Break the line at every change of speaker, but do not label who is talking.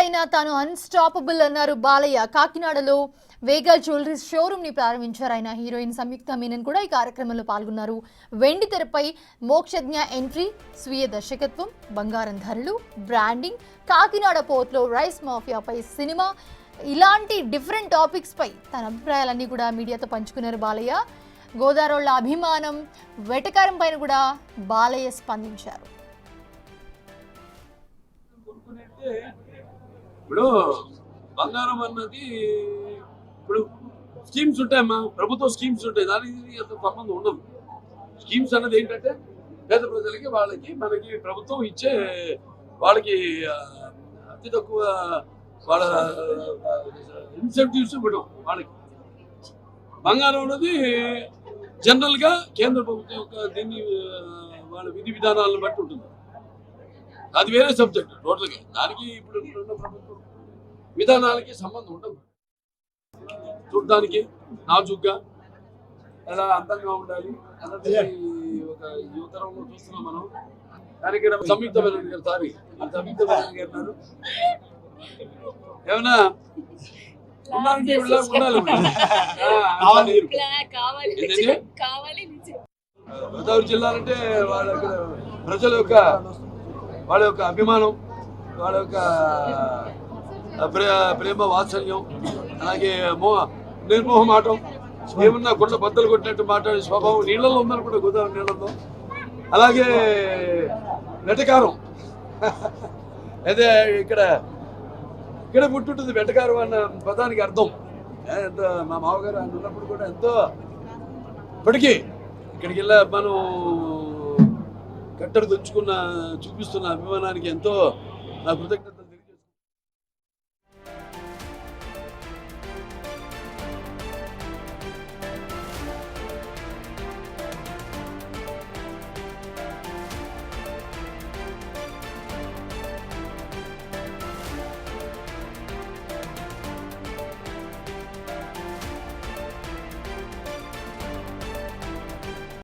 ఎక్కడైనా తాను అన్స్టాపబుల్ అన్నారు బాలయ్య. కాకినాడలో వేగా జ్యువెలరీ షోరూమ్ ని ప్రారంభించారు ఆయన. హీరోయిన్ సంయుక్త మీనన్ కూడా ఈ కార్యక్రమంలో పాల్గొన్నారు. వెండి తెరపై మోక్షజ్ఞ ఎంట్రీ, స్వీయ దర్శకత్వం, బంగారం ధరలు, బ్రాండింగ్, కాకినాడ పోర్ట్లో రైస్ మాఫియాపై సినిమా, ఇలాంటి డిఫరెంట్ టాపిక్స్ పై తన అభిప్రాయాలన్నీ కూడా మీడియాతో పంచుకున్నారు బాలయ్య. గోదావరిల అభిమానం, వెటకారం పైన కూడా బాలయ్య స్పందించారు.
ఇప్పుడు బంగారం అన్నది ఇప్పుడు స్కీమ్స్ ఉంటాయమ్మా, ప్రభుత్వ స్కీమ్స్ ఉంటాయి, దానికి అంత సంబంధం ఉండదు. స్కీమ్స్ అన్నది ఏంటంటే పేద ప్రజలకి వాళ్ళకి మనకి ప్రభుత్వం ఇచ్చే వాళ్ళకి అతి తక్కువ వాళ్ళ ఇన్సెంటివ్స్ ఇవ్వడం. వాళ్ళకి బంగారం అన్నది జనరల్గా కేంద్ర ప్రభుత్వం యొక్క దీన్ని వాళ్ళ విధి విధానాలను బట్టి ఉంటుంది. అది వేరే సబ్జెక్ట్ టోటల్గా. దానికి ఇప్పుడు ఉన్న ప్రభుత్వం విధానాలకి సంబంధం ఉండదు. చూడడానికి నాజుగ్గా ఎలా అందంగా ఉండాలి అన్నది ఒక యువతరంలో చూస్తున్నాం మనం. దానికి సంయుక్త మేనన్ గారు సంయుక్త మేనన్ గారు అన్నారు ఏమన్నా ఉండాలంటే ఉండాలి. గోదావరి జిల్లా అంటే వాళ్ళ యొక్క అభిమానం, వాళ్ళ యొక్క ప్రేమ వాత్సల్యం, అలాగే నిర్మోహమాటం, ఏమన్నా గుడ్ల బద్దలు కొట్టినట్టు మాట్లాడే స్వభావం నీళ్ళలో ఉందనుకుంటే గోదావరి నీళ్ళలో. అలాగే వెటకారం, అదే ఇక్కడ పుట్టుంటుంది వెటకారం అన్న పదానికి అర్థం. మా మామగారు ఆయన ఉన్నప్పుడు కూడా ఎంతో ఇప్పటికీ ఇక్కడికి వెళ్ళా మనం కట్టడి చూపిస్తున్న అభిమానానికి ఎంతో నా కృతజ్ఞత.